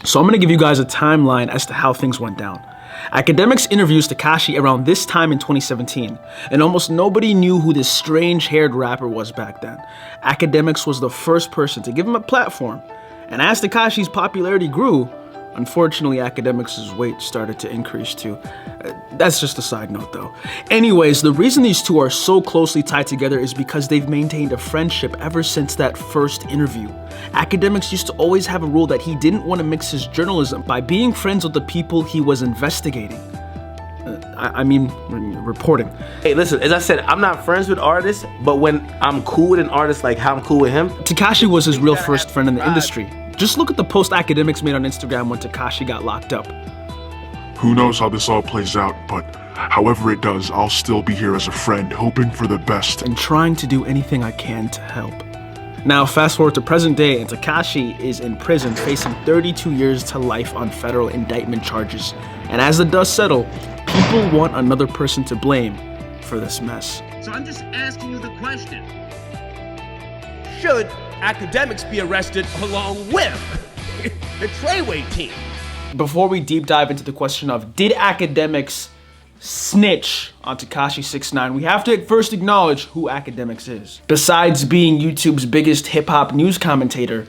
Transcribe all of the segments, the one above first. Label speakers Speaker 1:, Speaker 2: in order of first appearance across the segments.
Speaker 1: So I'm gonna give you guys a timeline as to how things went down. Akademiks interviews Tekashi around this time in 2017, and almost nobody knew who this strange-haired rapper was back then. Akademiks was the first person to give him a platform, and as Tekashi's popularity grew, unfortunately, Akademiks' weight started to increase too. That's just a side note though. Anyways, the reason these two are so closely tied together is because they've maintained a friendship ever since that first interview. Akademiks used to always have a rule that he didn't want to mix his journalism by being friends with the people he was investigating. Reporting.
Speaker 2: Hey, listen, as I said, I'm not friends with artists, but when I'm cool with an artist like how I'm cool with him.
Speaker 1: Tekashi was his real first friend in the industry. Just look at the post Akademiks made on Instagram when Tekashi got locked up.
Speaker 3: Who knows how this all plays out, but however it does, I'll still be here as a friend, hoping for the best.
Speaker 1: And trying to do anything I can to help. Now, fast forward to present day, and Tekashi is in prison facing 32 years to life on federal indictment charges. And as the dust settles, people want another person to blame for this mess.
Speaker 4: So I'm just asking you the question. Should Akademiks be arrested along with the Treyway team?
Speaker 1: Before we deep dive into the question of did Akademiks snitch on Tekashi 6ix9ine, we have to first acknowledge who Akademiks is. Besides being YouTube's biggest hip-hop news commentator,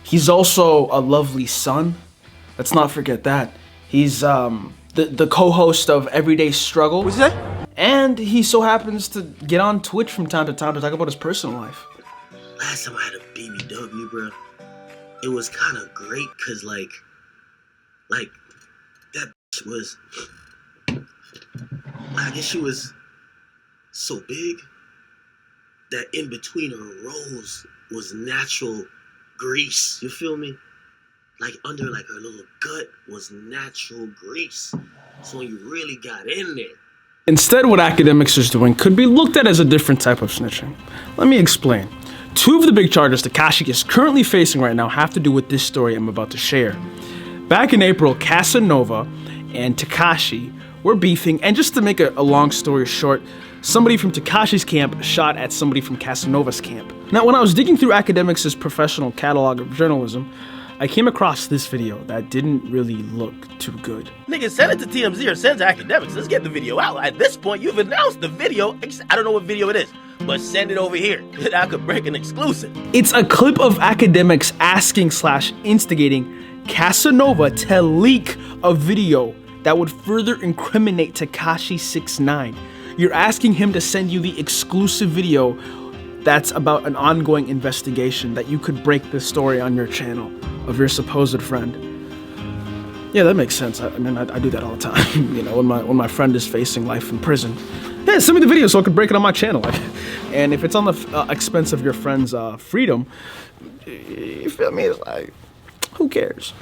Speaker 1: he's also a lovely son. Let's not forget that. He's the co-host of Everyday Struggle.
Speaker 2: What's that?
Speaker 1: And he so happens to get on Twitch from time to time to talk about his personal life.
Speaker 5: Last time I had a BBW, bro, it was kind of great because, like that was, I guess she was so big that in between her rolls was natural grease. You feel me? Like under like her little gut was natural grease. So when you really got in there.
Speaker 1: Instead, what Akademiks is doing could be looked at as a different type of snitching. Let me explain. Two of the big charges Tekashi is currently facing right now have to do with this story I'm about to share. Back in April, Casanova and Tekashi were beefing, and just to make a long story short, somebody from Tekashi's camp shot at somebody from Casanova's camp. Now, when I was digging through Akademiks' professional catalog of journalism, I came across this video that didn't really look too good.
Speaker 2: Nigga, send it to TMZ or send it to Akademiks. Let's get the video out. At this point, you've announced the video. I don't know what video it is, but send it over here. I could break an exclusive.
Speaker 1: It's a clip of Akademiks asking/instigating Casanova to leak a video that would further incriminate Tekashi 6ix9ine. You're asking him to send you the exclusive video that's about an ongoing investigation that you could break this story on your channel of your supposed friend. Yeah, that makes sense. I do that all the time. You know, when my friend is facing life in prison. Yeah, send me the video so I can break it on my channel. And if it's on the expense of your friend's freedom, you feel me? It's like, who cares?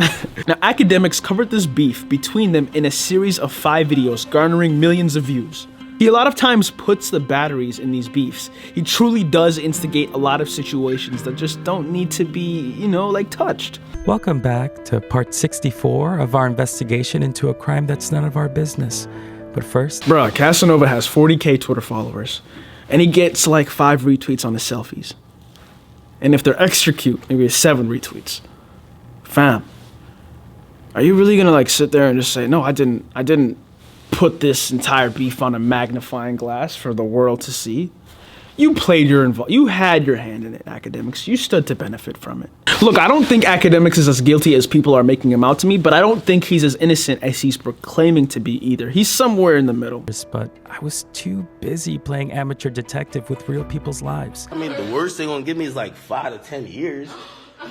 Speaker 1: Now, Akademiks covered this beef between them in a series of 5 videos, garnering millions of views. He a lot of times puts the batteries in these beefs. He truly does instigate a lot of situations that just don't need to be, you know, like touched.
Speaker 6: Welcome back to part 64 of our investigation into a crime that's none of our business. But first...
Speaker 1: Bruh, Casanova has 40K Twitter followers, and he gets like 5 retweets on his selfies. And if they're extra cute, maybe 7 retweets. Fam, are you really gonna like sit there and just say, no, I didn't put this entire beef on a magnifying glass for the world to see? You played you had your hand in it, Akademiks. You stood to benefit from it. Look, I don't think Akademiks is as guilty as people are making him out to me, but I don't think he's as innocent as he's proclaiming to be either. He's somewhere in the middle.
Speaker 6: But I was too busy playing amateur detective with real people's lives.
Speaker 2: I mean, the worst they're gonna give me is like 5 to 10 years.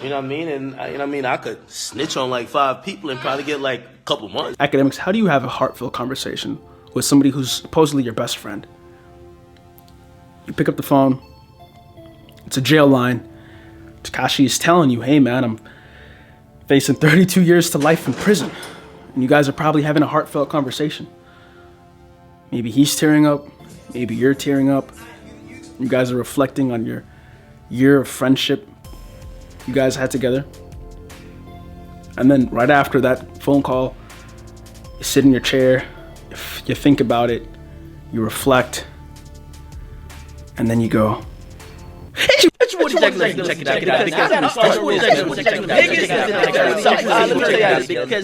Speaker 2: You know what I mean? And you know what I mean? I could snitch on like 5 people and probably get like a couple months.
Speaker 1: Akademiks, how do you have a heartfelt conversation with somebody who's supposedly your best friend? You pick up the phone, it's a jail line. Tekashi is telling you, hey man, I'm facing 32 years to life in prison. And you guys are probably having a heartfelt conversation. Maybe he's tearing up, maybe you're tearing up. You guys are reflecting on your year of friendship you guys had together. And then right after that phone call, you sit in your chair, you think about it, you reflect, and then you go,
Speaker 2: Hit you with check it out. Because